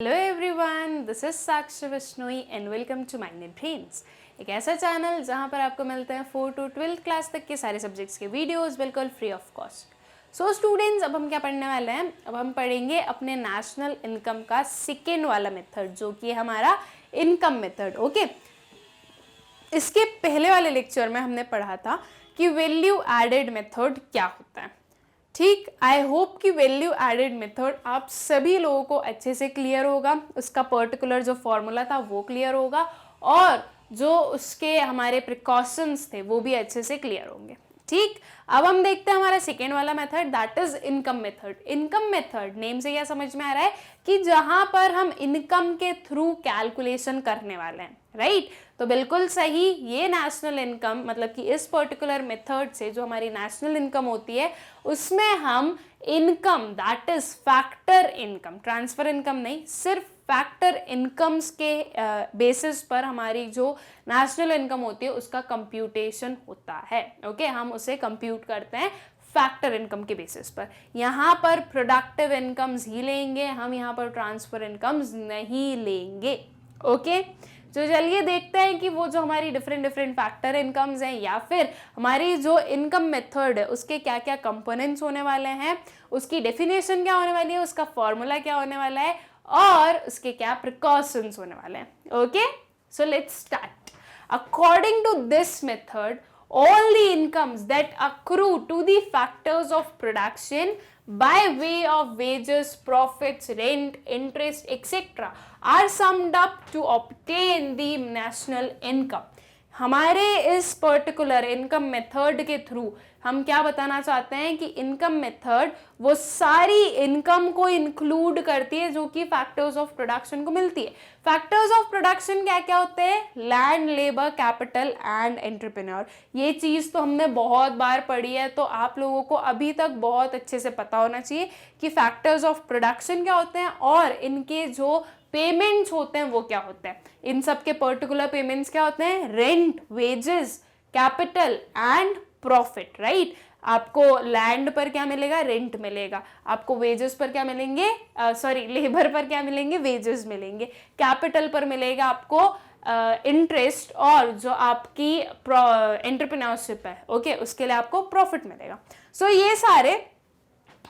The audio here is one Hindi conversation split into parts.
Hello everyone, this is Sakshi Vishnoi and welcome to Mind Brains. एक ऐसा चैनल जहां पर आपको मिलते हैं 4 to 12 क्लास तक के सारे सब्जेक्ट्स के वीडियोस बिल्कुल free of cost. So students, अब हम क्या पढ़ने वाले हैं? अब हम पढ़ेंगे अपने नेशनल इनकम का सेकेंड वाला मेथड, जो कि हमारा इनकम मेथड। ओके, इसके पहले वाले लेक्चर में हमने पढ़ा था कि वैल्यू एडेड मेथड क्या होता है। ठीक, आई होप कि वैल्यू एडेड मेथड आप सभी लोगों को अच्छे से क्लियर होगा, उसका पर्टिकुलर जो फॉर्मूला था वो क्लियर होगा और जो उसके हमारे प्रिकॉशंस थे वो भी अच्छे से क्लियर होंगे। ठीक, अब हम देखते हैं हमारा सेकेंड वाला method, that is income method. Income method name से क्या समझ में आ रहा है कि जहां पर हम इनकम के थ्रू कैलकुलेशन करने वाले हैं, राइट? तो बिल्कुल सही, ये नेशनल इनकम मतलब कि इस पर्टिकुलर मेथड से जो हमारी नेशनल इनकम होती है उसमें हम income, that is factor income, transfer income नहीं, सिर्फ फैक्टर इनकम्स के बेसिस पर हमारी जो नेशनल इनकम होती है उसका कंप्यूटेशन होता है। ओके, हम उसे कंप्यूट करते हैं फैक्टर इनकम के बेसिस पर। यहाँ पर प्रोडक्टिव इनकम्स ही लेंगे हम, यहाँ पर ट्रांसफर इनकम्स नहीं लेंगे। ओके, तो चलिए देखते हैं कि वो जो हमारी डिफरेंट फैक्टर इनकम्स हैं या फिर हमारी जो इनकम मेथड है उसके क्या क्या कंपोनेंट्स होने वाले हैं, उसकी डेफिनेशन क्या होने वाली है, उसका फॉर्मूला क्या होने वाला है और उसके क्या प्रिकॉशंस होने वाले हैं। Okay, so let's start. According to this method, all the incomes that accrue to the factors of production by way of wages, profits, rent, interest, etc. are summed up to obtain the national income. हमारे इस पर्टिकुलर इनकम मेथड के थ्रू हम क्या बताना चाहते हैं कि इनकम मेथड वो सारी इनकम को इंक्लूड करती है जो कि फैक्टर्स ऑफ प्रोडक्शन को मिलती है। फैक्टर्स ऑफ प्रोडक्शन क्या क्या होते हैं? Land, labour, capital and entrepreneur. ये चीज़ तो हमने बहुत बार पढ़ी है, तो आप लोगों को अभी तक बहुत अच्छे से पता होना चाहिए कि फैक्टर्स ऑफ प्रोडक्शन क्या होते हैं और इनके जो पेमेंट्स होते हैं वो क्या होते हैं। इन सब के पर्टिकुलर पेमेंट्स क्या होते हैं? Rent, wages, capital and profit, right? आपको लैंड पर क्या मिलेगा? रेंट मिलेगा। आपको वेजेस पर क्या मिलेंगे? लेबर पर क्या मिलेंगे? वेजेस मिलेंगे। कैपिटल पर मिलेगा आपको इंटरेस्ट और जो आपकी एंटरप्रेन्योरशिप है, ओके, उसके लिए आपको प्रॉफिट मिलेगा। सो ये सारे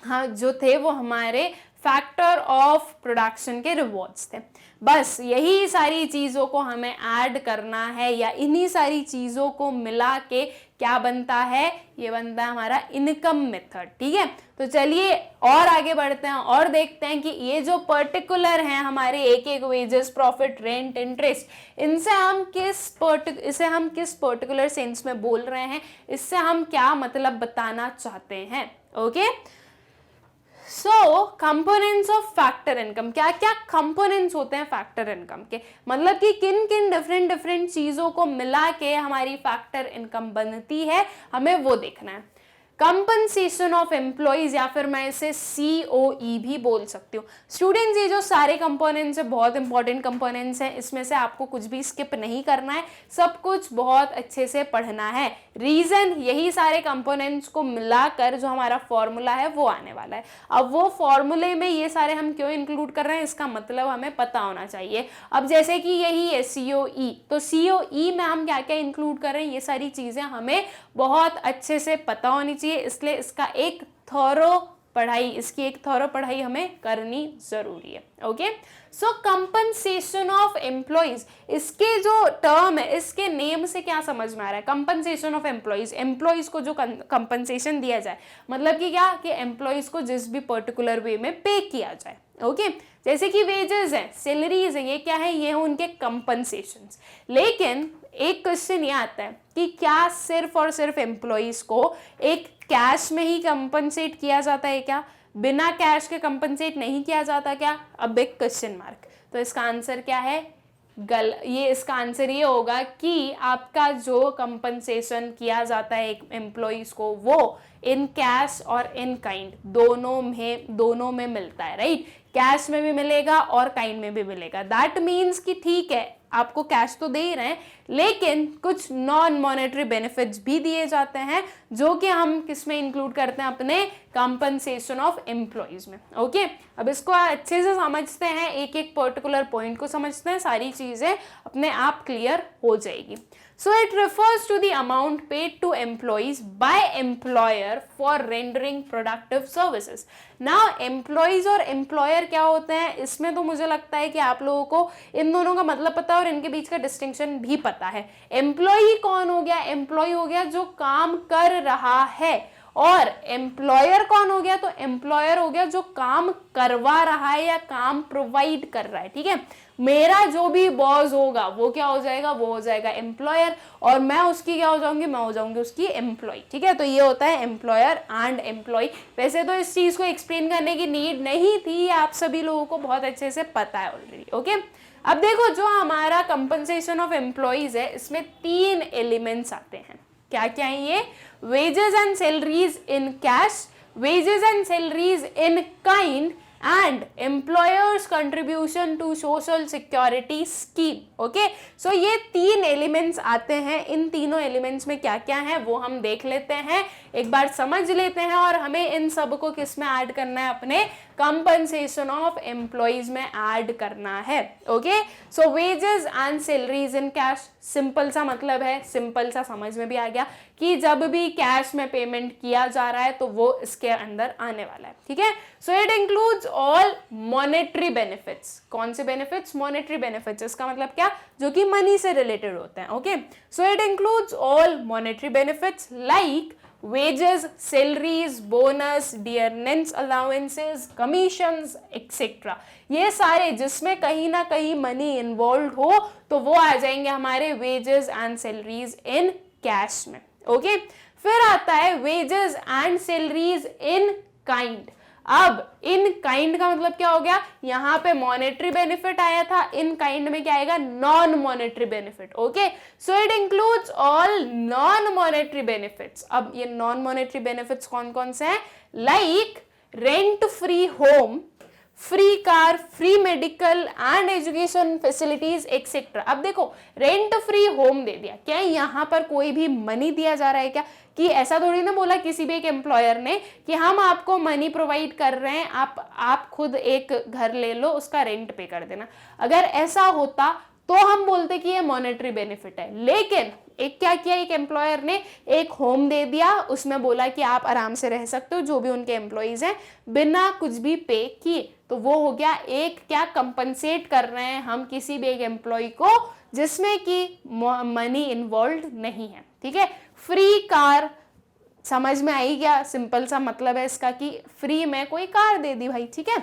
जो थे वो हमारे फैक्टर ऑफ प्रोडक्शन के रिवॉर्ड्स थे। बस यही सारी चीज़ों को हमें ऐड करना है या इन्हीं सारी चीज़ों को मिला के क्या बनता है? ये बनता है हमारा इनकम मेथड। ठीक है, तो चलिए और आगे बढ़ते हैं और देखते हैं कि ये जो पर्टिकुलर हैं हमारे एक वेजेस, प्रॉफिट, रेंट, इंटरेस्ट, इसे हम किस पर्टिकुलर सेंस में बोल रहे हैं, इससे हम क्या मतलब बताना चाहते हैं। Okay, so components of factor income, क्या क्या कंपोनेंट्स होते हैं फैक्टर इनकम के, मतलब कि किन किन डिफरेंट चीजों को मिला के हमारी फैक्टर इनकम बनती है, हमें वो देखना है। कंपनसेशन ऑफ एम्प्लॉइज या फिर मैं इसे COE भी बोल सकती हूँ। स्टूडेंट्स, ये जो सारे कंपोनेंट्स हैं बहुत इंपॉर्टेंट कंपोनेंट्स हैं, इसमें से आपको कुछ भी स्किप नहीं करना है, सब कुछ बहुत अच्छे से पढ़ना है। रीजन, यही सारे कंपोनेंट्स को मिलाकर जो हमारा फॉर्मूला है वो आने वाला है। अब वो फॉर्मूले में ये सारे हम क्यों इंक्लूड कर रहे हैं इसका मतलब हमें पता होना चाहिए। अब जैसे कि यही है COE, तो COE में हम क्या क्या इंक्लूड कर रहे हैं, ये सारी चीजें हमें बहुत अच्छे से पता होनी चाहिए, इसलिए इसकी एक थॉरो पढ़ाई हमें करनी जरूरी है। Okay, so compensation of employees, इसके जो टर्म है इसके नेम से क्या समझ में आ रहा है? कंपनसेशन ऑफ एम्प्लॉइज, एम्प्लॉइज को जो कंपनसेशन दिया जाए, मतलब कि क्या कि एम्प्लॉइज को जिस भी पर्टिकुलर वे में पे किया जाए। ओके, जैसे कि वेजेस है, सैलरीज है, ये क्या है? ये है उनके कंपनसेशंस। लेकिन एक क्वेश्चन ये आता है कि क्या सिर्फ और सिर्फ एम्प्लॉइज को एक कैश में ही कंपनसेट किया जाता है क्या? बिना कैश के कंपनसेट नहीं किया जाता क्या? अब एक क्वेश्चन मार्क। तो इसका आंसर क्या है? इसका आंसर ये होगा कि आपका जो कंपनसेशन किया जाता है एक एम्प्लॉइज को वो इन कैश और इन काइंड दोनों में मिलता है, राइट? कैश में भी मिलेगा और काइंड में भी मिलेगा। दैट मीन्स कि ठीक है, आपको कैश तो दे ही रहे हैं लेकिन कुछ नॉन मॉनेटरी बेनिफिट्स भी दिए जाते हैं जो कि हम किस में इंक्लूड करते हैं? अपने कंपनसेशन ऑफ एम्प्लॉइज में। ओके, अब इसको अच्छे से समझते हैं, एक एक पर्टिकुलर पॉइंट को समझते हैं, सारी चीजें अपने आप क्लियर हो जाएगी। So it refers to the amount paid to employees by employer for rendering productive services. Now employees और employer क्या होते हैं, इसमें तो मुझे लगता है कि आप लोगों को इन दोनों का मतलब पता है और इनके बीच का डिस्टिंक्शन भी पता है। एम्प्लॉई कौन हो गया? एम्प्लॉय हो गया जो काम कर रहा है, और एम्प्लॉयर कौन हो गया? तो एम्प्लॉयर हो गया जो काम करवा रहा है या काम प्रोवाइड कर रहा है। ठीक है, मेरा जो भी बॉस होगा वो क्या हो जाएगा? वो हो जाएगा एम्प्लॉयर, और मैं उसकी क्या हो जाऊंगी? मैं हो जाऊंगी उसकी एम्प्लॉय। ठीक है, तो ये होता है एम्प्लॉयर एंड एम्प्लॉय। वैसे तो इस चीज को एक्सप्लेन करने की नीड नहीं थी, आप सभी लोगों को बहुत अच्छे से पता है ऑलरेडी। ओके, अब देखो जो हमारा कंपनसेशन ऑफ एम्प्लॉइज है, इसमें 3 एलिमेंट्स आते हैं। क्या क्या है ये? Wages and salaries in cash, wages and salaries in kind, and employers contribution to social security scheme. Okay, so ये 3 एलिमेंट्स आते हैं। इन तीनों एलिमेंट्स में क्या क्या है वो हम देख लेते हैं, एक बार समझ लेते हैं, और हमें इन सब को किस में ऐड करना है? अपने कंपनसेशन ऑफ एम्प्लॉइज में ऐड करना है। Okay, so wages and salaries in cash, simple सा मतलब है, सिंपल सा समझ में भी आ गया कि जब भी कैश में पेमेंट किया जा रहा है तो वो इसके अंदर आने वाला है। ठीक है, सो it includes all monetary benefits. कौन से बेनिफिट्स? Monetary benefits. इसका मतलब क्या? जो कि मनी से रिलेटेड होते हैं। Okay, so it includes all monetary benefits like wages, salaries, bonus, dearness allowances, commissions, etc. ये सारे जिसमें कहीं ना कहीं मनी इन्वॉल्व हो तो वो आ जाएंगे हमारे wages and salaries in cash में। ओके, फिर आता है wages and salaries in kind। अब इन काइंड का मतलब क्या हो गया? यहाँ पे मॉनेटरी बेनिफिट आया था, इन काइंड में क्या आएगा? Non monetary benefit. Okay, so it includes all non monetary benefits. अब ये नॉन मॉनेटरी बेनिफिट्स कौन कौन से हैं? Like rent free home, free car, free medical and education facilities etcetera. अब देखो, रेंट फ्री होम दे दिया, क्या यहाँ पर कोई भी मनी दिया जा रहा है क्या? कि ऐसा थोड़ी ना बोला किसी भी एक एम्प्लॉयर ने कि हम आपको मनी प्रोवाइड कर रहे हैं, आप खुद एक घर ले लो, उसका रेंट पे कर देना। अगर ऐसा होता तो हम बोलते कि ये मॉनेटरी बेनिफिट है। लेकिन एक क्या किया, एक एम्प्लॉयर ने एक होम दे दिया, उसमें बोला कि आप आराम से रह सकते हो जो भी उनके एम्प्लॉइज हैं, बिना कुछ भी पे किए। तो वो हो गया एक क्या, कंपनसेट कर रहे हैं हम किसी भी एक एम्प्लॉय को जिसमें कि मनी इन्वॉल्व नहीं है। ठीक है, फ्री कार समझ में आई क्या? सिंपल सा मतलब है इसका कि फ्री में कोई कार दे दी भाई। ठीक है,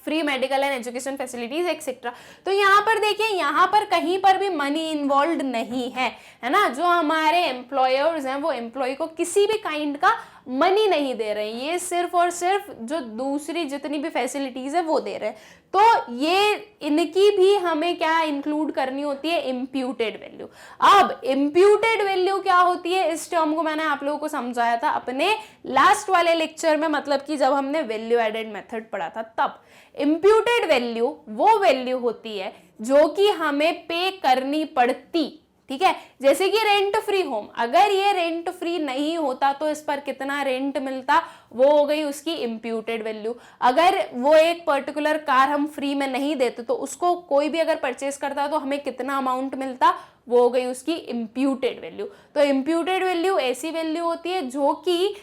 free medical and education facilities etcetera. तो यहाँ पर देखिए, यहाँ पर कहीं पर भी मनी इन्वॉल्व नहीं है, है ना। जो हमारे एम्प्लॉयर्स हैं वो एम्प्लॉय को किसी भी काइंड का मनी नहीं दे रहे हैं, ये सिर्फ और सिर्फ जो दूसरी जितनी भी फैसिलिटीज है वो दे रहे हैं। तो ये इनकी भी हमें क्या इंक्लूड करनी होती है? Imputed value. अब इम्प्यूटेड वैल्यू क्या होती है? इस टर्म को मैंने आप लोगों को समझाया था अपने लास्ट वाले लेक्चर में, मतलब कि जब हमने वैल्यू एडेड मेथड पढ़ा था तब। इम्प्यूटेड वैल्यू वो वैल्यू होती है जो कि हमें पे करनी पड़ती। ठीक है, जैसे कि रेंट फ्री होम, अगर ये रेंट फ्री नहीं होता तो इस पर कितना रेंट मिलता, वो हो गई उसकी इम्प्यूटेड वैल्यू। अगर वो एक पर्टिकुलर कार हम फ्री में नहीं देते तो उसको कोई भी अगर परचेस करता तो हमें कितना अमाउंट मिलता, वो हो गई उसकी इम्प्यूटेड वैल्यू। तो इम्प्यूटेड वैल्यू ऐसी वैल्यू होती है जो कि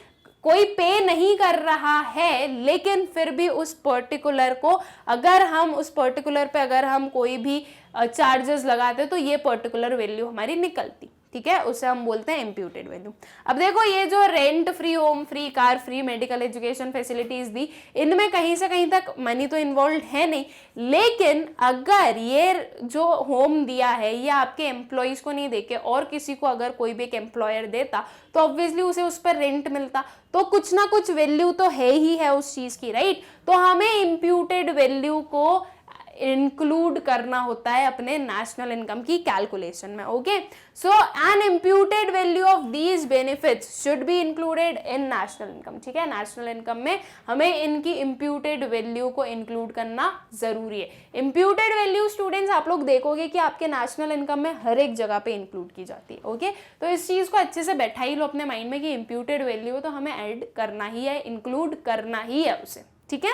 कोई पे नहीं कर रहा है, लेकिन फिर भी उस पर्टिकुलर को अगर हम उस पर्टिकुलर पे अगर हम कोई भी चार्जेस लगाते तो ये पर्टिकुलर वैल्यू हमारी निकलती। ठीक है, उसे हम बोलते हैं इम्प्यूटेड वैल्यू। अब देखो, ये जो rent free home, free car, free medical education facilities दी, इनमें कहीं से कहीं तक मनी तो इन्वॉल्व है नहीं, लेकिन अगर ये जो होम दिया है ये आपके एम्प्लॉइज को नहीं देके और किसी को अगर कोई भी एक एम्प्लॉयर देता तो ऑब्वियसली उसे उस पर रेंट मिलता, तो कुछ ना कुछ वैल्यू तो है ही है उस चीज की, राइट। तो हमें इम्प्यूटेड वैल्यू को इंक्लूड करना होता है अपने नेशनल इनकम की कैलकुलेशन में। Okay, so an imputed value of these benefits should be included in national income. ठीक है, नेशनल इनकम में हमें इनकी इम्प्यूटेड वैल्यू को इंक्लूड करना जरूरी है। इम्प्यूटेड वैल्यू स्टूडेंट्स आप लोग देखोगे कि आपके नेशनल इनकम में हर एक जगह पे इंक्लूड की जाती है। ओके, तो इस चीज को अच्छे से बैठा ही लो अपने माइंड में कि इम्प्यूटेड वैल्यू तो हमें ऐड करना ही है, इंक्लूड करना ही है उसे। ठीक है,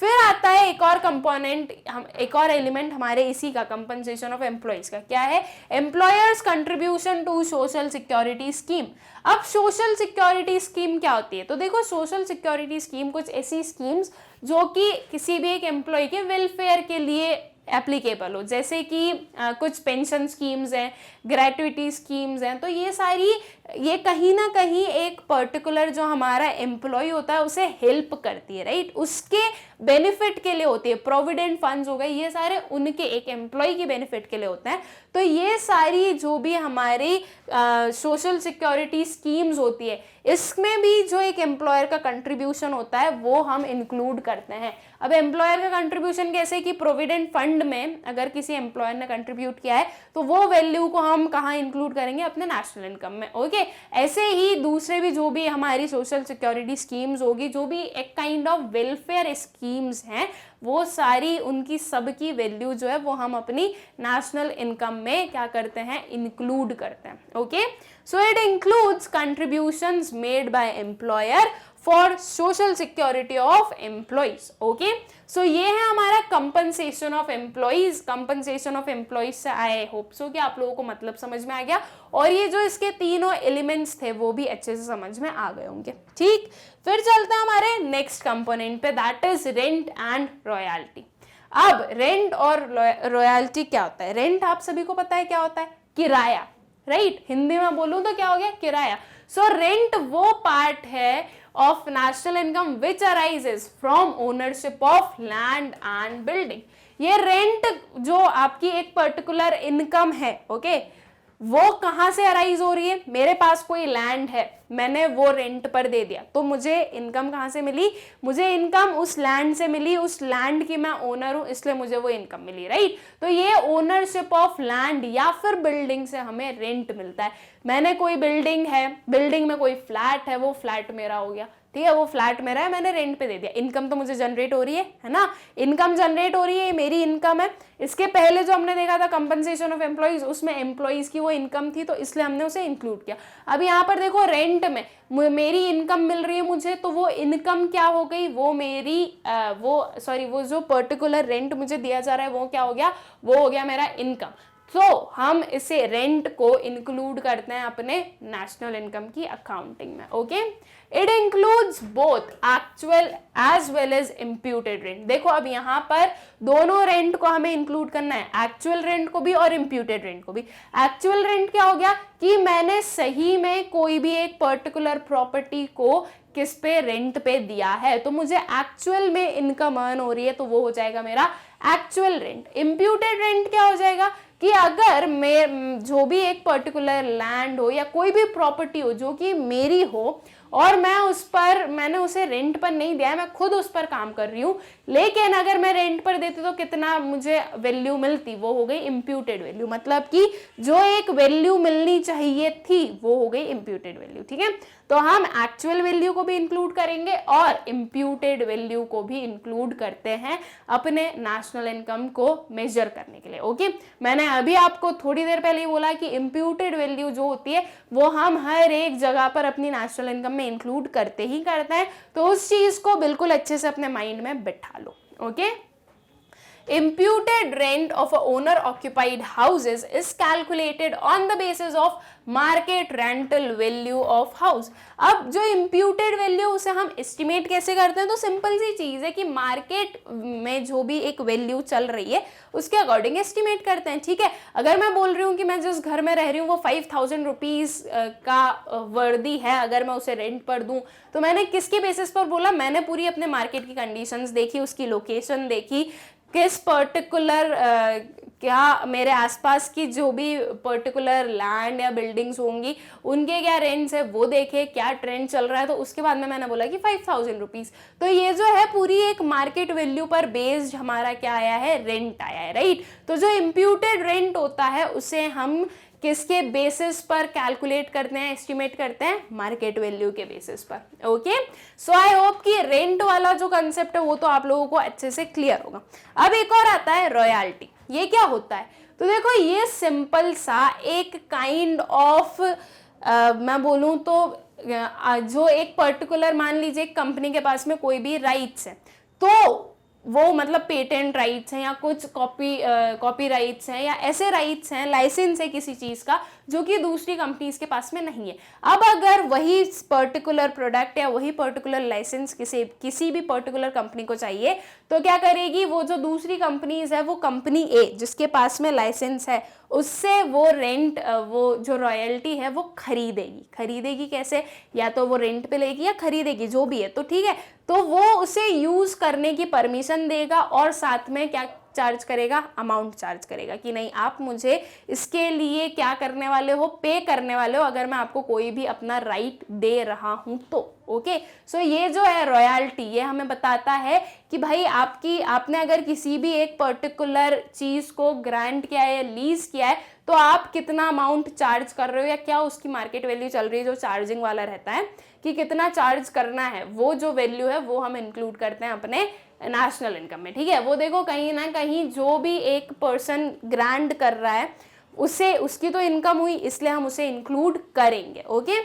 फिर आता है एक और कंपोनेंट, हम एक और एलिमेंट हमारे इसी का, कंपनसेशन ऑफ एम्प्लॉइज का। क्या है? Employers contribution to social security scheme. अब सोशल सिक्योरिटी स्कीम क्या होती है? तो देखो, सोशल सिक्योरिटी स्कीम कुछ ऐसी स्कीम्स जो कि किसी भी एक एम्प्लॉय के वेलफेयर के लिए एप्लीकेबल हो, जैसे कि कुछ पेंशन स्कीम्स हैं, ग्रेट्युटी स्कीम्स हैं। तो ये सारी, ये कहीं ना कहीं एक पर्टिकुलर जो हमारा एम्प्लॉय होता है उसे हेल्प करती है, राइट, उसके बेनिफिट के लिए होती है। प्रोविडेंट फंड्स हो गए, ये सारे उनके एक एम्प्लॉय की बेनिफिट के लिए होते हैं। तो ये सारी जो भी हमारी सोशल सिक्योरिटी स्कीम्स होती है, इसमें भी जो एक एम्प्लॉयर का कंट्रीब्यूशन होता है वो हम इंक्लूड करते हैं। अब एम्प्लॉयर का कंट्रीब्यूशन कैसे कि प्रोविडेंट फंड में अगर किसी एम्प्लॉयर ने कंट्रीब्यूट किया है तो वो वैल्यू को हम कहाँ इंक्लूड करेंगे? अपने नेशनल इनकम में। ओके, ऐसे ही दूसरे भी जो भी हमारी सोशल सिक्योरिटी स्कीम्स होगी, जो भी एक काइंड ऑफ वेलफेयर स्कीम्स हैं, वो सारी उनकी सबकी वैल्यू जो है वो हम अपनी नेशनल इनकम में क्या करते हैं? इंक्लूड करते हैं। Okay, so it includes contributions made by employer for social security of employees. Okay, so ये है हमारा compensation of employees. Compensation of employees से आई होप सो कि आप लोगों को मतलब समझ में आ गया, और ये जो इसके तीनों एलिमेंट्स थे वो भी अच्छे से समझ में आ गए होंगे। ठीक, फिर चलते हैं हमारे नेक्स्ट कंपोनेंट पे, that is rent and royalty. अब रेंट और रॉयल्टी क्या होता है? रेंट आप सभी को पता है क्या होता है? किराया, राइट, हिंदी में बोलूं तो क्या हो गया? किराया। सो रेंट वो पार्ट है of national income which arises from ownership of land and building। ये रेंट जो आपकी एक पर्टिकुलर इनकम है, ओके, वो कहाँ से अराइज हो रही है? मेरे पास कोई लैंड है, मैंने वो रेंट पर दे दिया, तो मुझे इनकम कहाँ से मिली? मुझे इनकम उस लैंड से मिली, उस लैंड की मैं ओनर हूँ, इसलिए मुझे वो इनकम मिली, राइट। तो ये ओनरशिप ऑफ लैंड या फिर बिल्डिंग से हमें रेंट मिलता है। मैंने कोई बिल्डिंग है, बिल्डिंग में कोई फ्लैट है, वो फ्लैट मेरा हो गया, ठीक है, वो फ्लैट मेरा है, मैंने रेंट पे दे दिया, इनकम तो मुझे जनरेट हो रही है ना, इनकम जनरेट हो रही है, ये मेरी इनकम है। इसके पहले जो हमने देखा था कंपनसेशन ऑफ एम्प्लॉइज, उसमें एम्प्लॉइज की वो इनकम थी, तो इसलिए हमने उसे इंक्लूड किया। अब यहाँ पर देखो, रेंट में मेरी इनकम मिल रही है मुझे, तो वो इनकम क्या हो गई? वो मेरी वो जो पर्टिकुलर रेंट मुझे दिया जा रहा है वो क्या हो गया? वो हो गया मेरा इनकम। तो हम इसे रेंट को इंक्लूड करते हैं अपने नेशनल इनकम की अकाउंटिंग में। Okay, it includes both actual as well as imputed rent. देखो, अब यहाँ पर दोनों रेंट को हमें इंक्लूड करना है, एक्चुअल रेंट को भी और इम्प्यूटेड रेंट को भी। एक्चुअल रेंट क्या हो गया कि मैंने सही में कोई भी एक पर्टिकुलर प्रॉपर्टी को किस पे? रेंट पे दिया है, तो मुझे एक्चुअल में इनकम अर्न हो रही है, तो वो हो जाएगा मेरा एक्चुअल रेंट। इम्प्यूटेड रेंट क्या हो जाएगा कि अगर मैं जो भी एक पर्टिकुलर लैंड हो या कोई भी प्रॉपर्टी हो जो कि मेरी हो और मैंने उसे रेंट पर नहीं दिया है, मैं खुद उस पर काम कर रही हूँ, लेकिन अगर मैं रेंट पर देती तो कितना मुझे वैल्यू मिलती? वो हो गई इम्प्यूटेड वैल्यू। मतलब कि जो एक वैल्यू मिलनी चाहिए थी वो हो गई इम्प्यूटेड वैल्यू। ठीक है, तो हम एक्चुअल वैल्यू को भी इंक्लूड करेंगे और इम्प्यूटेड वैल्यू को भी इंक्लूड करते हैं अपने नेशनल इनकम को मेजर करने के लिए। ओके, मैंने अभी आपको थोड़ी देर पहले ही बोला कि इम्प्यूटेड वैल्यू जो होती है वो हम हर एक जगह पर अपनी नेशनल इनकम में इंक्लूड करते ही करते हैं, तो उस चीज को बिल्कुल अच्छे से अपने माइंड में बिठा लो। Okay, imputed rent of a owner occupied houses is calculated on the basis of market rental value of house। अब जो imputed value उसे हम estimate कैसे करते हैं? तो सिंपल सी चीज है कि मार्केट में जो भी एक वैल्यू चल रही है उसके अकॉर्डिंग एस्टिमेट करते हैं। ठीक है, अगर मैं बोल रही हूँ कि मैं जिस घर में रह रही हूँ वो 5000 रुपीज का वर्दी है, अगर मैं उसे रेंट पर दूं, तो मैंने किसके बेसिस पर बोला? मैंने पूरी अपने मार्केट की कंडीशंस देखी, उसकी लोकेशन देखी, किस पर्टिकुलर क्या मेरे आसपास की जो भी पर्टिकुलर लैंड या बिल्डिंग्स होंगी उनके क्या रेंट्स है वो देखे, क्या ट्रेंड चल रहा है, तो उसके बाद में मैंने बोला कि 5000 रुपीज़। तो ये जो है पूरी एक मार्केट वैल्यू पर बेस्ड हमारा क्या आया है, रेंट आया है, राइट। तो जो इम्प्यूटेड रेंट होता है उसे हम किसके बेसिस पर कैलकुलेट करते हैं, एस्टिमेट करते हैं, मार्केट वैल्यू के बेसिस पर। ओके, सो आई होप कि रेंट वाला जो कंसेप्ट है वो तो आप लोगों को अच्छे से क्लियर होगा। अब एक और आता है रॉयल्टी। ये क्या होता है? तो देखो ये सिंपल सा एक काइंड ऑफ मैं बोलूं तो जो एक पर्टिकुलर, मान लीजिए कंपनी के पास में कोई भी राइट्स है, तो वो मतलब पेटेंट राइट्स हैं या कुछ कॉपी राइट्स हैं या ऐसे राइट्स हैं, लाइसेंस है किसी चीज़ का जो कि दूसरी कंपनीज के पास में नहीं है। अब अगर वही पर्टिकुलर प्रोडक्ट या वही पर्टिकुलर लाइसेंस किसी भी पर्टिकुलर कंपनी को चाहिए तो क्या करेगी, वो जो दूसरी कंपनीज है वो कंपनी ए जिसके पास में लाइसेंस है उससे वो रेंट, वो जो रॉयल्टी है वो खरीदेगी कैसे, या तो वो रेंट पे लेगी या खरीदेगी, जो भी है, तो ठीक है। तो वो उसे यूज करने की परमिशन देगा और साथ में क्या चार्ज करेगा, अमाउंट चार्ज करेगा कि नहीं आप मुझे इसके लिए क्या करने वाले हो, पे करने वाले हो, अगर मैं आपको कोई भी अपना राइट दे रहा हूं तो। ओके, सो ये जो है रॉयल्टी, ये हमें बताता है कि भाई आपने अगर किसी भी एक पर्टिकुलर चीज को ग्रांट किया है या लीज किया है तो आप कितना अमाउंट चार्ज कर रहे हो या क्या उसकी मार्केट वैल्यू चल रही है, जो चार्जिंग वाला रहता है कि कितना चार्ज करना है, वो जो वैल्यू है वो हम इंक्लूड करते हैं अपने नेशनल इनकम में। ठीक है, वो देखो कहीं ना कहीं जो भी एक पर्सन ग्रांट कर रहा है उसे, उसकी तो इनकम हुई, इसलिए हम उसे इंक्लूड करेंगे। Okay,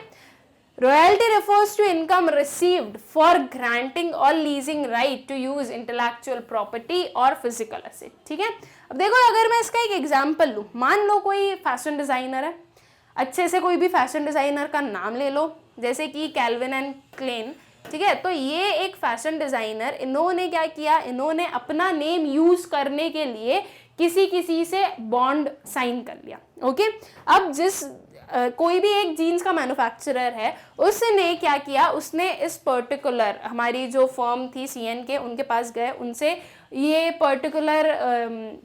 royalty refers to income received for granting or leasing right to use intellectual property or physical asset। ठीक है, अब देखो अगर मैं इसका एक एग्जांपल लूँ, मान लो कोई फैशन डिजाइनर है, अच्छे से कोई भी फैशन डिजाइनर का नाम ले लो, जैसे कि कैल्विन एंड क्लेन। ठीक है, तो ये एक फैशन डिजाइनर, इन्होंने क्या किया, इन्होंने अपना नेम यूज करने के लिए किसी से बॉन्ड साइन कर लिया। ओके, अब कोई भी एक जीन्स का मैन्युफैक्चरर है, उसने क्या किया, उसने इस पर्टिकुलर हमारी जो फर्म थी सीएन के, उनके पास गए, उनसे ये पर्टिकुलर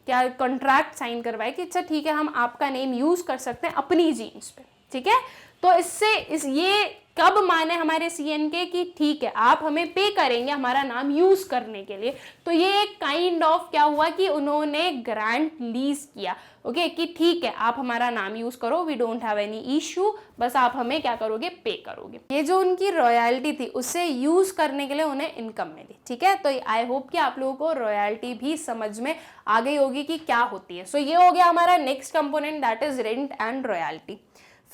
क्या कॉन्ट्रैक्ट साइन करवाए कि अच्छा ठीक है हम आपका नेम यूज कर सकते हैं अपनी जीन्स पे। ठीक है, तो ये कब माने हमारे सीएन के कि ठीक है आप हमें पे करेंगे हमारा नाम यूज करने के लिए। तो ये एक काइंड ऑफ क्या हुआ कि उन्होंने ग्रांट लीज किया। ओके, कि ठीक है आप हमारा नाम यूज करो, we don't have any issue, बस आप हमें क्या करोगे, पे करोगे। ये जो उनकी रॉयल्टी थी उसे यूज करने के लिए उन्हें इनकम मिली। ठीक है, तो आई होप कि आप लोगों को रॉयल्टी भी समझ में आ गई होगी कि क्या होती है। सो ये हो गया हमारा next component, that is rent and royalty.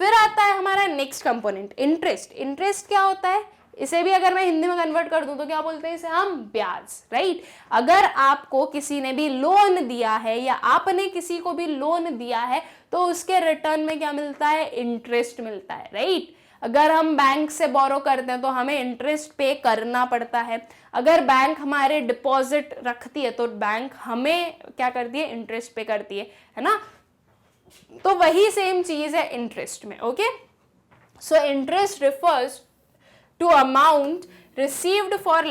फिर आता है हमारा नेक्स्ट कंपोनेंट, इंटरेस्ट। इंटरेस्ट क्या होता है, इसे भी अगर मैं हिंदी में कन्वर्ट कर दूं तो क्या बोलते हैं इसे हम, ब्याज, राइट। अगर आपको किसी ने भी लोन दिया है या आपने किसी को भी लोन दिया है तो उसके रिटर्न में क्या मिलता है, इंटरेस्ट मिलता है, राइट। अगर हम बैंक से बोरो करते हैं तो हमें इंटरेस्ट पे करना पड़ता है। अगर बैंक हमारे डिपॉजिट रखती है तो बैंक हमें क्या करती है, इंटरेस्ट पे करती है ना। तो वही सेम चीज है इंटरेस्ट में। Okay, so interest refers to amount received for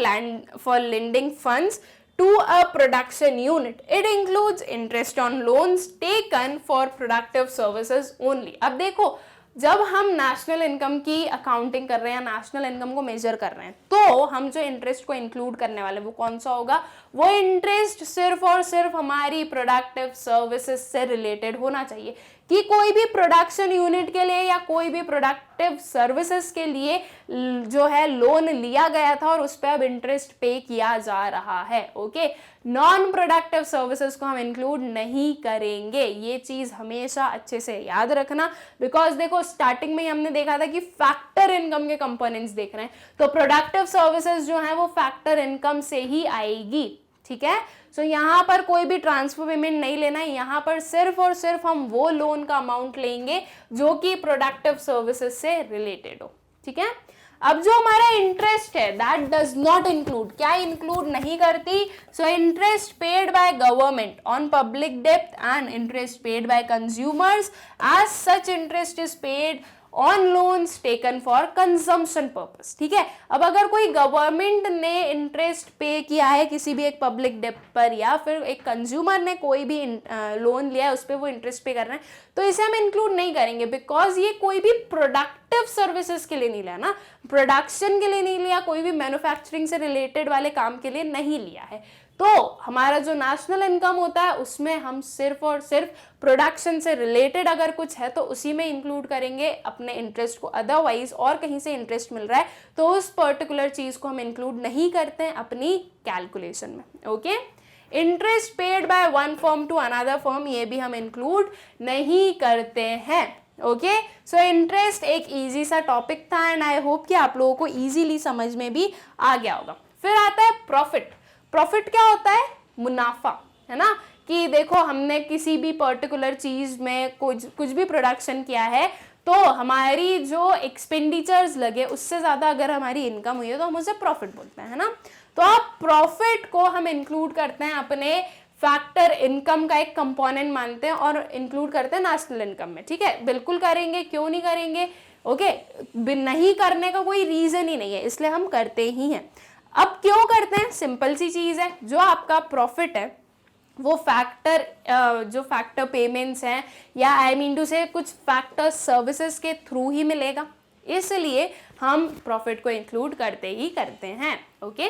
lending funds to a production unit. It includes interest on loans taken for productive services only. अब देखो जब हम नेशनल इनकम की अकाउंटिंग कर रहे हैं, नेशनल इनकम को मेजर कर रहे हैं, तो हम जो इंटरेस्ट को इंक्लूड करने वाले वो कौन सा होगा, वो इंटरेस्ट सिर्फ और सिर्फ हमारी प्रोडक्टिव सर्विसेज से रिलेटेड होना चाहिए। कि कोई भी प्रोडक्शन यूनिट के लिए या कोई भी प्रोडक्टिव सर्विसेज के लिए जो है लोन लिया गया था और उस पर अब इंटरेस्ट पे किया जा रहा है। ओके, नॉन प्रोडक्टिव सर्विसेज को हम इंक्लूड नहीं करेंगे, ये चीज हमेशा अच्छे से याद रखना। बिकॉज देखो स्टार्टिंग में ही हमने देखा था कि फैक्टर इनकम के कंपोनेंट्स देख रहे हैं, तो प्रोडक्टिव सर्विसेज जो है वो फैक्टर इनकम से ही आएगी। ठीक है, सो यहाँ पर कोई भी ट्रांसफर पेमेंट नहीं लेना है, यहाँ पर सिर्फ और सिर्फ हम वो लोन का अमाउंट लेंगे जो कि प्रोडक्टिव सर्विसेज से रिलेटेड हो। ठीक है, अब जो हमारा इंटरेस्ट है दैट डज नॉट इंक्लूड, क्या इंक्लूड नहीं करती, so interest paid by government on public डेब्ट and interest paid by consumers, as such interest is paid on loans taken for consumption purpose. ठीक है, अब अगर कोई गवर्नमेंट ने इंटरेस्ट पे किया है किसी भी एक पब्लिक डेट पर, या फिर एक कंज्यूमर ने कोई भी लोन लिया है उस पर वो इंटरेस्ट पे कर रहे हैं, तो इसे हम इंक्लूड नहीं करेंगे, बिकॉज ये कोई भी प्रोडक्टिव सर्विसेज के लिए नहीं लिया ना, प्रोडक्शन के लिए नहीं लिया, कोई भी मैन्युफैक्चरिंग से रिलेटेड वाले काम के लिए नहीं लिया है। तो हमारा जो नेशनल इनकम होता है उसमें हम सिर्फ और सिर्फ प्रोडक्शन से रिलेटेड अगर कुछ है तो उसी में इंक्लूड करेंगे अपने इंटरेस्ट को। अदरवाइज और कहीं से इंटरेस्ट मिल रहा है तो उस पर्टिकुलर चीज को हम इंक्लूड नहीं करते हैं अपनी कैलकुलेशन में। Okay, interest paid by one firm to another firm, ये भी हम इंक्लूड नहीं करते हैं। ओके, सो इंटरेस्ट एक इजी सा टॉपिक था एंड आई होप कि आप लोगों को इजीली समझ में भी आ गया होगा। फिर आता है प्रॉफिट। प्रॉफिट क्या होता है? मुनाफा, है ना, कि देखो हमने किसी भी पर्टिकुलर चीज में कुछ भी प्रोडक्शन किया है तो हमारी जो एक्सपेंडिचर्स लगे उससे ज्यादा अगर हमारी इनकम हुई है तो हम उसे प्रॉफिट बोलते हैं, है ना। तो आप प्रॉफिट को हम इंक्लूड करते हैं अपने फैक्टर इनकम का एक कंपोनेंट मानते हैं और इंक्लूड करते हैं नेशनल इनकम में। ठीक है, बिल्कुल करेंगे, क्यों नहीं करेंगे। ओके, नहीं करने का कोई रीजन ही नहीं है, इसलिए हम करते ही हैं। अब क्यों करते हैं? सिंपल सी चीज है, जो आपका प्रॉफिट है वो जो फैक्टर पेमेंट्स हैं या आई मीन टू से कुछ फैक्टर सर्विसेज के थ्रू ही मिलेगा, इसलिए हम प्रॉफिट को इंक्लूड करते ही करते हैं। Okay,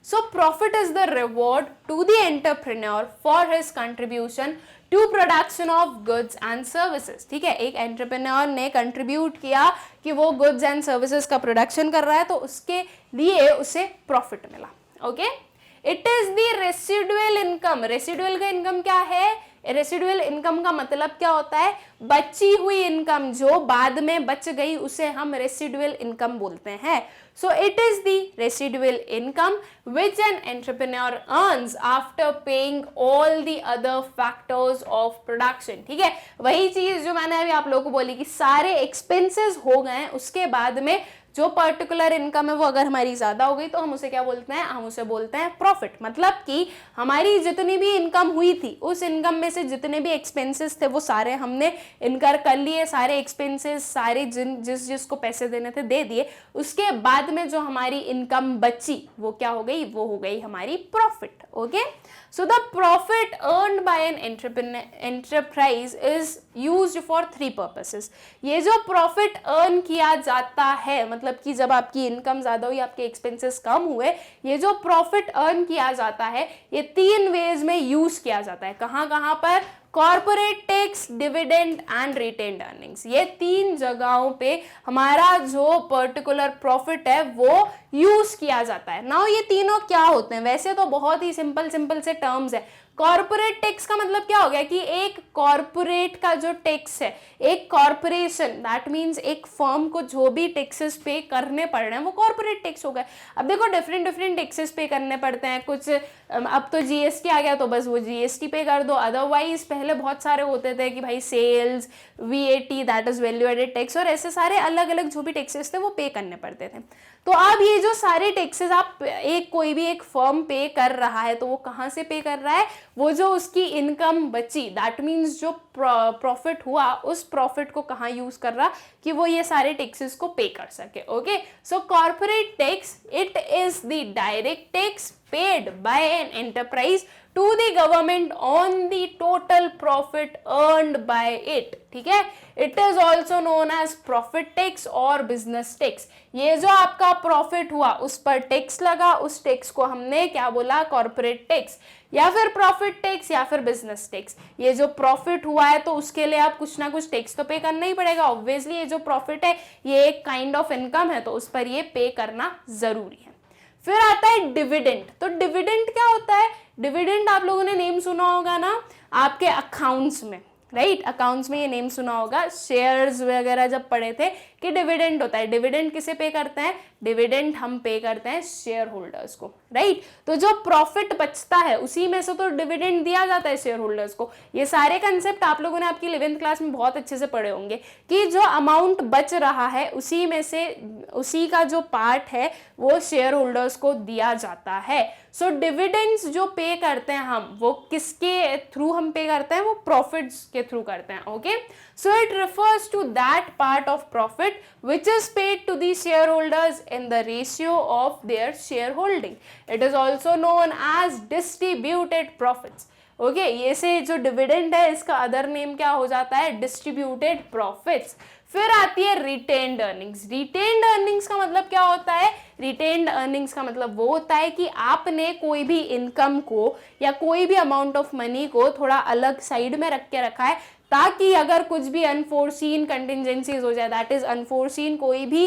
so profit is the reward to the entrepreneur for his contribution to production of goods and services. ठीक है, एक एंटरप्रेन्योर ने कंट्रीब्यूट किया कि वो गुड्स एंड सर्विसेज का प्रोडक्शन कर रहा है तो उसके लिए उसे प्रॉफिट मिला। Okay, it is the residual income. Residual का इनकम क्या है? रेसिडुअल इनकम का मतलब क्या होता है? बची हुई इनकम, जो बाद में बच गई उसे हम रेसिडुअल इनकम बोलते हैं। So it is the residual income which an entrepreneur earns after paying all the other factors of production। ठीक है, वही चीज जो मैंने अभी आप लोगों को बोली कि सारे एक्सपेंसेस हो गए, उसके बाद में जो पर्टिकुलर इनकम है वो अगर हमारी ज्यादा हो गई तो हम उसे क्या बोलते हैं? हम उसे बोलते हैं प्रॉफिट। मतलब कि हमारी जितनी भी इनकम हुई थी उस इनकम में से जितने भी एक्सपेंसेस थे वो सारे हमने इनकर कर लिए, सारे एक्सपेंसेस सारे जिसको पैसे देने थे दे दिए, उसके बाद में जो हमारी इनकम बची वो क्या हो गई? वो हो गई हमारी profit. Okay, so the profit earned by an enterprise is used for 3 purposes. ये जो प्रॉफिट अर्न किया जाता है, मतलब कि जब आपकी इनकम ज्यादा हुई, आपके एक्सपेंसेस कम हुए, ये जो प्रॉफिट अर्न किया जाता है ये 3 वेज में यूज किया जाता है। कहाँ कहाँ पर? Corporate tax, dividend and retained earnings. ये 3 जगहों पे हमारा जो पर्टिकुलर प्रॉफिट है वो यूज किया जाता है। नाउ ये तीनों क्या होते हैं? वैसे तो बहुत ही सिंपल से टर्म्स है। कॉर्पोरेट टैक्स का मतलब क्या हो गया कि एक कॉर्पोरेट का जो टैक्स है, एक कॉर्पोरेशन, दैट मीन्स एक फर्म को जो भी टैक्सेस पे करने पड़ रहे हैं वो कॉर्पोरेट टैक्स हो गए। अब देखो डिफरेंट टैक्सेस पे करने पड़ते हैं, कुछ अब तो जीएसटी आ गया तो बस वो जीएसटी पे कर दो, अदरवाइज पहले बहुत सारे होते थे कि भाई sales, VAT that is value added tax, और ऐसे सारे अलग अलग जो भी टैक्सेस थे वो पे करने पड़ते थे। तो अब ये जो सारे टैक्सेस आप कोई भी एक फर्म पे कर रहा है तो वो कहाँ से पे कर रहा है? वो जो उसकी इनकम बची, दैट मीन्स जो प्रॉफिट हुआ, उस प्रॉफिट को कहाँ यूज कर रहा कि वो ये सारे टैक्सेस को पे कर सके। Okay, so corporate tax, it is the direct tax paid by an enterprise to the government on the total profit earned by it। ठीक है, it is also known as profit tax और business tax। ये जो आपका प्रॉफिट हुआ उस पर टैक्स लगा, उस टैक्स को हमने क्या बोला? कॉर्पोरेट टैक्स, या फिर प्रॉफिट टैक्स, या फिर बिजनेस टैक्स। ये जो प्रॉफिट हुआ है तो उसके लिए आप कुछ ना कुछ टैक्स तो पे करना ही पड़ेगा। ऑब्वियसली ये जो प्रॉफिट है ये एक काइंड ऑफ इनकम है तो उस पर ये पे करना जरूरी है। फिर आता है डिविडेंड। तो डिविडेंड क्या होता है? डिविडेंड आप लोगों ने नेम सुना होगा ना आपके अकाउंट्स में, राइट? अकाउंट्स में ये नेम सुना होगा, शेयर्स वगैरह जब पढ़े थे कि डिविडेंड होता है। डिविडेंड किसे पे करते हैं? डिविडेंड हम पे करते हैं शेयर होल्डर्स को, राइट? तो जो प्रॉफिट बचता है उसी में से तो डिविडेंड दिया जाता है शेयर होल्डर्स को। ये सारे कंसेप्ट आप लोगों ने आपकी 11th क्लास में बहुत अच्छे से पढ़े होंगे कि जो अमाउंट बच रहा है उसी में से उसी का जो पार्ट है वो शेयर होल्डर्स को दिया जाता है। सो डिविडेंड्स जो पे करते हैं हम, वो किसके थ्रू हम पे करते हैं? वो प्रॉफिट्स के थ्रू करते हैं। Okay, so it refers to that part of profit profit which is paid to the shareholders in the ratio of their shareholding. It is also known as distributed profits. Okay ये से जो डिविडेंड है इसका अदर नेम क्या हो जाता है, डिस्ट्रीब्यूटेड प्रॉफिट्स. फिर आती है रिटेन्ड अर्निंग्स. रिटेन्ड अर्निंग्स का मतलब क्या होता है, रिटेन्ड अर्निंग्स का मतलब वो होता है कि आपने कोई भी इनकम को या कोई भी अमाउंट ऑफ मनी को थोड़ा अलग साइड में रख के रखा है ताकि अगर कुछ भी अनफोर्सीन कंटिजेंसीज हो जाए, दैट इज अनफोर्सीन कोई भी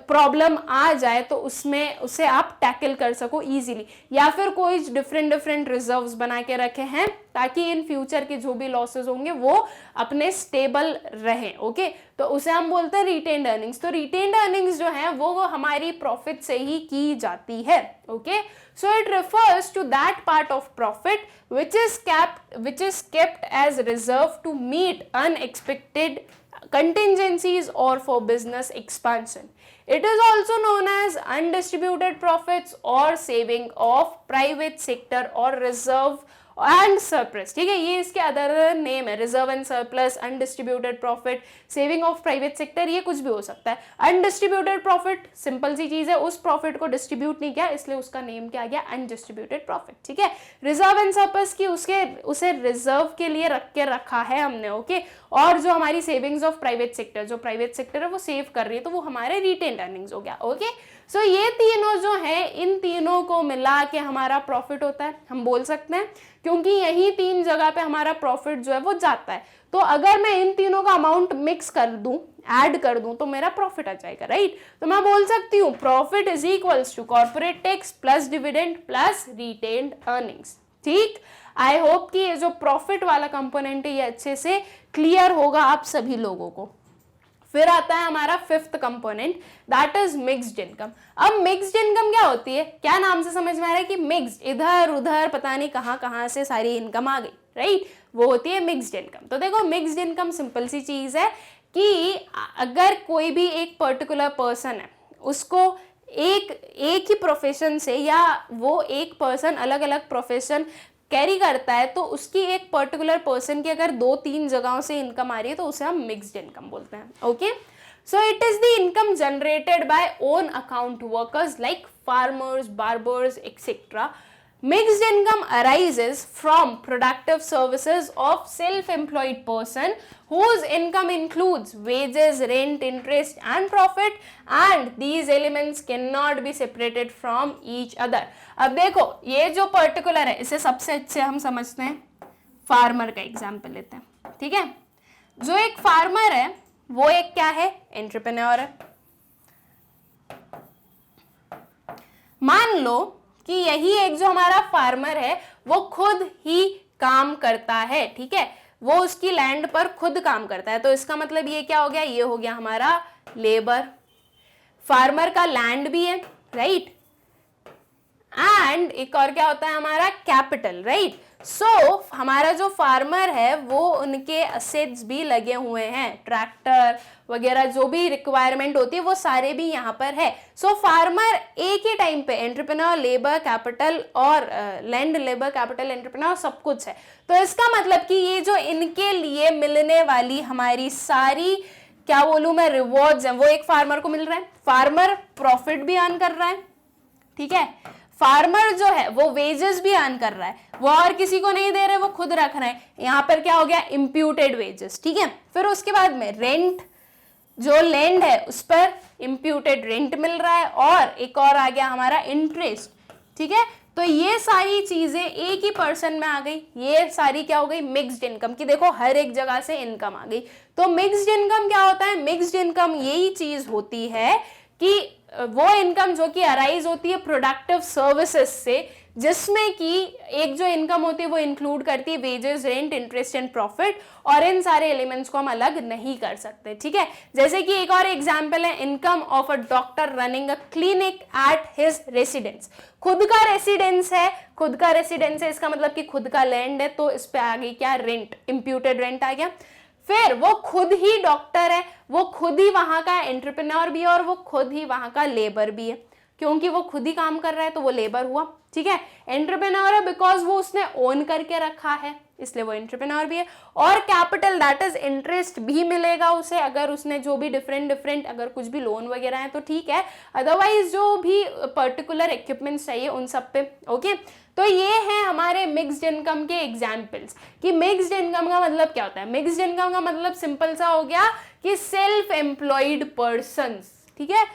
प्रॉब्लम आ जाए तो उसमें उसे आप टैकल कर सको इजीली, या फिर कोई डिफरेंट रिजर्व्स बना के रखे हैं ताकि इन फ्यूचर के जो भी लॉसेस होंगे वो अपने स्टेबल रहें. ओके तो उसे हम बोलते हैं रिटेन्ड अर्निंग्स. तो रिटेन्ड अर्निंग्स जो है वो हमारी प्रॉफिट से ही की जाती है. Okay so it refers to that part of profit which is kept as reserve to meet unexpected contingencies or for business expansion. It is also known as undistributed profits or saving of private sector or reserve and surplus. ठीक है ये इसके अदर नेम है, reserve and surplus, undistributed profit, saving of private sector, ये कुछ भी हो सकता है. अनडिस्ट्रीब्यूटेड प्रॉफिट सिंपल सी चीज है, उस प्रॉफिट को डिस्ट्रीब्यूट नहीं किया इसलिए उसका नेम क्या आ गया, अनडिस्ट्रीब्यूटेड प्रॉफिट. ठीक है रिजर्व एंड सरप्लस की उसे रिजर्व के लिए रख के रखा है हमने. ओके और जो हमारी सेविंग्स ऑफ प्राइवेट सेक्टर, जो प्राइवेट सेक्टर है वो सेव कर रही है तो वो हमारे रिटेन्ड अर्निंग्स हो गया. ओके सो ये तीनों जो है इन तीनों को मिला के हमारा प्रॉफिट होता है, हम बोल सकते हैं, क्योंकि यही तीन जगह पे हमारा प्रॉफिट जो है वो जाता है. तो अगर मैं इन तीनों का अमाउंट मिक्स कर दूं, ऐड कर दूं तो मेरा प्रॉफिट आ जाएगा. राइट तो मैं बोल सकती हूँ profit is equals to corporate tax plus dividend plus retained earnings. ठीक आई होप कि ये जो प्रॉफिट वाला कंपोनेंट है ये अच्छे से क्लियर होगा आप सभी लोगों को. फिर आता है हमारा fifth component, that is mixed income. अब मिक्स्ड इनकम क्या होती है, क्या नाम से समझ में आ रहा है कि मिक्स्ड, इधर उधर पता नहीं कहाँ कहाँ से सारी इनकम आ गई. राइट वो होती है मिक्स्ड इनकम. तो देखो मिक्स्ड इनकम सिंपल सी चीज है कि अगर कोई भी एक पर्टिकुलर पर्सन है उसको एक ही प्रोफेशन से, या वो एक पर्सन अलग अलग प्रोफेशन कैरी करता है तो उसकी एक पर्टिकुलर पर्सन की अगर 2-3 जगहों से इनकम आ रही है तो उसे हम मिक्स्ड इनकम बोलते हैं. Okay so it is the income generated by own account workers like farmers, barbers etcetera. Mixed income arises from productive services of self-employed person whose income includes wages, rent, interest and profit, and these elements cannot be separated from each other. अब देखो ये जो पर्टिकुलर है इसे सबसे अच्छे हम समझते हैं, फार्मर का एग्जाम्पल लेते हैं. ठीक है जो एक फार्मर है वो एक क्या है, एंटरप्रेन्योर है. मान लो कि यही एक जो हमारा फार्मर है वो खुद ही काम करता है. ठीक है वो उसकी लैंड पर खुद काम करता है तो इसका मतलब ये क्या हो गया, ये हो गया हमारा लेबर. फार्मर का लैंड भी है. राइट एंड एक और क्या होता है हमारा कैपिटल. राइट सो हमारा जो फार्मर है वो उनके असेट्स भी लगे हुए हैं, ट्रैक्टर वगैरह जो भी रिक्वायरमेंट होती है वो सारे भी यहाँ पर है. सो फार्मर एक ही टाइम पे एंटरप्रेन्योर, लेबर, कैपिटल और लैंड, लेबर, कैपिटल, एंटरप्रेन्योर सब कुछ है. तो इसका मतलब कि ये जो इनके लिए मिलने वाली हमारी सारी क्या बोलूँ मैं रिवॉर्ड्स हैं वो एक फार्मर को मिल रहा है. फार्मर प्रॉफिट भी अर्न कर रहा है. ठीक है फार्मर जो है वो वेजेस भी अर्न कर रहा है, वो और किसी को नहीं दे रहे, वो खुद रख रहे हैं. यहाँ पर क्या हो गया, इम्प्यूटेड वेजेस. ठीक है फिर उसके बाद में रेंट, जो लैंड है उस पर इम्प्यूटेड रेंट मिल रहा है, और एक और आ गया हमारा इंटरेस्ट. ठीक है तो ये सारी चीजें एक ही पर्सन में आ गई. ये सारी क्या हो गई, मिक्स्ड इनकम की. देखो हर एक जगह से इनकम आ गई. तो मिक्स्ड इनकम क्या होता है, मिक्स्ड इनकम यही चीज होती है कि वो इनकम जो कि अराइज होती है प्रोडक्टिव सर्विसेज से, जिसमें कि एक जो इनकम होती है वो इंक्लूड करती है wages, rent, interest and profit, और इन सारे एलिमेंट्स को हम अलग नहीं कर सकते. ठीक है जैसे कि एक और एग्जांपल है income of a doctor running a clinic at his residence. खुद का रेसिडेंस है, खुद का रेसिडेंस है इसका मतलब कि खुद का लैंड है, तो इस पे आ गई क्या, रेंट, इम्प्यूटेड रेंट आ गया. फिर वो खुद ही डॉक्टर है, वो खुद ही वहां का एंटरप्रेन्योर भी है और वो खुद ही वहां का लेबर भी है. क्योंकि वो खुद ही काम कर रहा है तो वो लेबर हुआ, ठीक है। एंटरप्रेन्योर है बिकॉज वो उसने ओन करके रखा है, इसलिए वो एंटरप्रेन्योर भी है। और कैपिटल दैट इज इंटरेस्ट भी मिलेगा उसे, अगर उसने जो भी डिफरेंट अगर कुछ भी लोन वगैरह है तो ठीक है, अदरवाइज जो भी पर्टिकुलर इक्विपमेंट्स चाहिए उन सब पे, ओके। तो ये है हमारे मिक्स्ड इनकम के एग्जाम्पल्स कि मिक्स्ड इनकम का मतलब क्या होता है। मिक्स्ड इनकम का मतलब सिंपल सा हो गया कि सेल्फ एम्प्लॉयड पर्सन्स, ठीक है,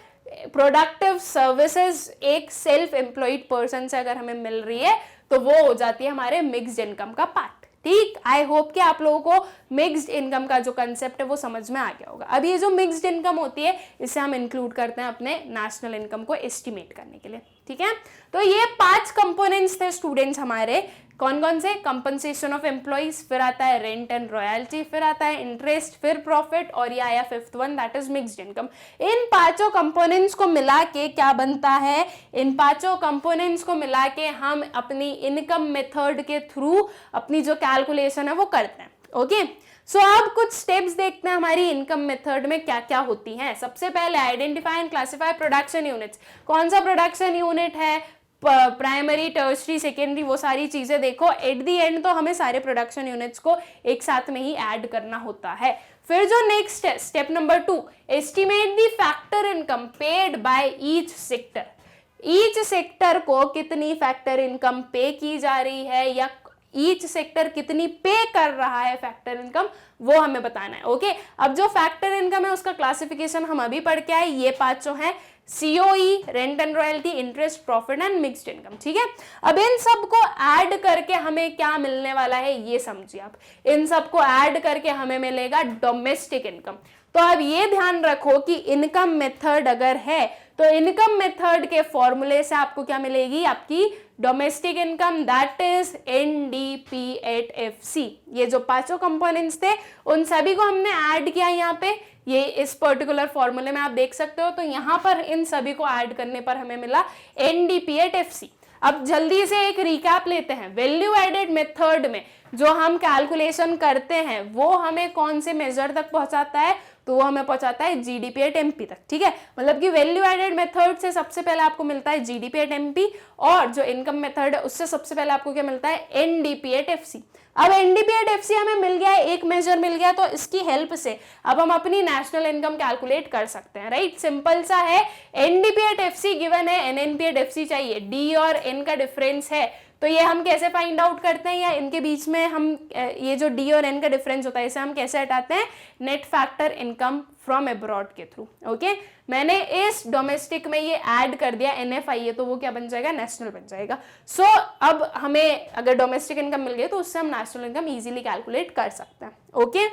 प्रोडक्टिव सर्विसेज एक सेल्फ एम्प्लॉयड पर्सन से अगर हमें मिल रही है तो वो हो जाती है हमारे मिक्स्ड इनकम का पार्ट, ठीक। आई होप कि आप लोगों को मिक्स्ड इनकम का जो कंसेप्ट है वो समझ में आ गया होगा। अब ये जो मिक्स्ड इनकम होती है इसे हम इंक्लूड करते हैं अपने नेशनल इनकम को एस्टिमेट करने के लिए, ठीक है। तो ये 5 कंपोनेंट्स थे स्टूडेंट्स हमारे, कौन कौन से, कंपनसेशन ऑफ एम्प्लॉइज, फिर आता है रेंट एंड रॉयल्टी, फिर आता है इंटरेस्ट, फिर प्रॉफिट, और ये आया 5th one that is mixed income. In 5 components को मिला के क्या बनता है, इन 5 कंपोनेंट्स को मिला के हम अपनी इनकम मेथड के थ्रू अपनी जो कैलकुलेशन है वो करते हैं, ओके। सो अब कुछ स्टेप्स देखते हैं हमारी इनकम मेथड में क्या क्या होती हैं। सबसे पहले identify and classify production units. कौन सा प्रोडक्शन यूनिट है, प्राइमरी, टर्शरी, सेकेंडरी, वो सारी चीजें देखो। एट दी एंड तो हमें सारे प्रोडक्शन यूनिट्स को एक साथ में ही ऐड करना होता है। फिर जो नेक्स्ट है step number 2, estimate the factor income paid by each sector. Each sector को कितनी फैक्टर इनकम पे की जा रही है या ईच सेक्टर कितनी पे कर रहा है फैक्टर इनकम, वो हमें बताना है, ओके। अब जो फैक्टर इनकम है उसका क्लासिफिकेशन हम अभी पढ़ के आए, ये 5 जो है COE, rent and royalty, interest, profit and mixed income, ठीक है। अब इन सब को ऐड करके हमें क्या मिलने वाला है ये समझिए आप। इन सब को ऐड करके हमें मिलेगा डोमेस्टिक इनकम। तो अब ये ध्यान रखो कि इनकम मेथड अगर है तो इनकम मेथड के फॉर्मूले से आपको क्या मिलेगी, आपकी domestic income that is NDP@FC। ये जो 5 कंपोनेंट्स थे उन सभी को हमने ऐड किया यहाँ पे, ये इस पर्टिकुलर फॉर्मूले में आप देख सकते हो। तो यहाँ पर इन सभी को ऐड करने पर हमें मिला NDP@FC। अब जल्दी से एक रिकैप लेते हैं। वैल्यू एडेड मेथड में जो हम कैलकुलेशन करते हैं वो हमें कौन से मेजर तक पहुंचाता है, तो वो हमें पहुंचाता है GDP@MP तक, ठीक है। मतलब कि वैल्यू एडेड मेथड से सबसे पहले आपको मिलता है GDP@MP, और जो इनकम मेथड है उससे सबसे पहले आपको क्या मिलता है, NDP@FC। अब NDP@FC हमें मिल गया है, एक मेजर मिल गया, तो इसकी हेल्प से अब हम अपनी नेशनल इनकम कैलकुलेट कर सकते हैं, राइट। सिंपल सा है, NDP@FC गिवन है, NNP@FC चाहिए, D और N का डिफरेंस है, तो ये हम कैसे फाइंड आउट करते हैं, या इनके बीच में हम ये जो D और N का डिफरेंस होता है इसे हम कैसे हटाते हैं, net factor income from abroad के थ्रू, ओके। मैंने इस डोमेस्टिक में ये ऐड कर दिया NFI, तो वो क्या बन जाएगा, नेशनल बन जाएगा। सो अब हमें अगर डोमेस्टिक इनकम मिल गई तो उससे हम नेशनल इनकम इजीली कैलकुलेट कर सकते हैं, ओके।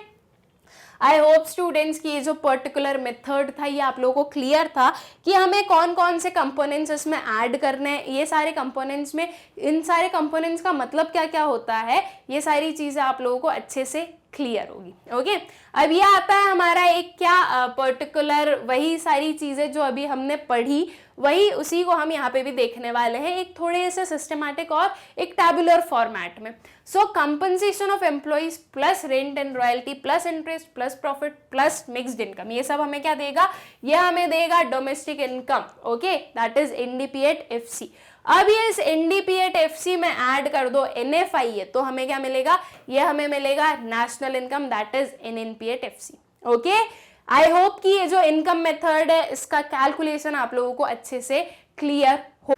आई होप स्टूडेंट्स की ये जो पर्टिकुलर मेथड था ये आप लोगों को क्लियर था कि हमें कौन कौन से कंपोनेंट्स इसमें ऐड करने हैं, ये सारे कंपोनेंट्स में इन सारे कंपोनेंट्स का मतलब क्या क्या होता है, ये सारी चीज़ें आप लोगों को अच्छे से क्लियर होगी, ओके। अब ये आता है हमारा एक क्या पर्टिकुलर वही सारी चीज़ें जो अभी हमने पढ़ी वही उसी को हम यहाँ पे भी देखने वाले हैं, एक थोड़े से सिस्टमैटिक और एक टैबुलर फॉर्मेट में। So compensation of employees plus rent and royalty plus interest plus profit plus mixed income, ये सब हमें क्या देगा, ये हमें देगा domestic income, okay, that is NDP@FC। अब ये इस NDP@FC में ऐड कर दो NFI है तो हमें क्या मिलेगा, ये हमें मिलेगा national income that is NNP@FC, okay. I hope कि ये जो इनकम मेथड है इसका कैलकुलेशन आप लोगों को अच्छे से क्लियर हो।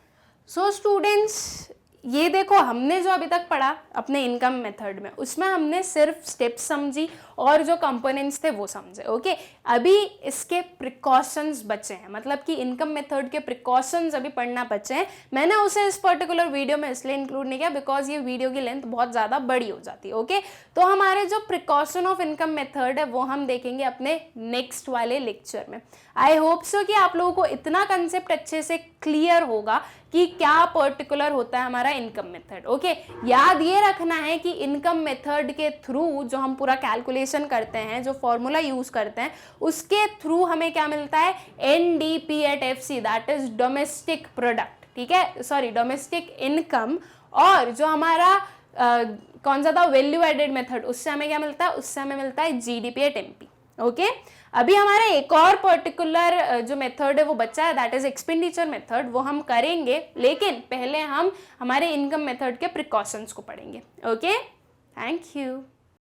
सो स्टूडेंट्स ये देखो हमने जो अभी तक पढ़ा अपने इनकम मेथड में उसमें हमने सिर्फ स्टेप्स समझी और जो कंपोनेंट्स थे वो समझे, ओके। अभी इसके प्रिकॉशंस बचे हैं, मतलब कि इनकम मेथड के प्रिकॉशंस अभी पढ़ना बचे हैं। मैंने उसे इस पर्टिकुलर वीडियो में इसलिए इंक्लूड नहीं किया बिकॉज ये वीडियो की लेंथ बहुत ज़्यादा बड़ी हो जाती है, ओके। तो हमारे जो प्रिकॉशन ऑफ इनकम मेथड है वो हम देखेंगे अपने नेक्स्ट वाले लेक्चर में। आई होप सो कि आप लोगों को इतना कंसेप्ट अच्छे से क्लियर होगा कि क्या पर्टिकुलर होता है हमारा इनकम मेथड, ओके। याद ये रखना है कि इनकम मेथड के थ्रू जो हम पूरा कैलकुलेशन करते हैं, जो फॉर्मूला यूज करते हैं उसके थ्रू हमें क्या मिलता है, NDP@FC that is domestic product, ठीक है, सॉरी डोमेस्टिक इनकम। और जो हमारा कौन सा था वैल्यू एडेड मेथड, उससे हमें क्या मिलता है, उससे हमें मिलता है GDP@MP, ओके अभी हमारा एक और पर्टिकुलर जो मेथड है वो बचा है, दैट इज एक्सपेंडिचर मेथड, वो हम करेंगे, लेकिन पहले हम हमारे इनकम मेथड के प्रिकॉशंस को पढ़ेंगे। Okay, thank you.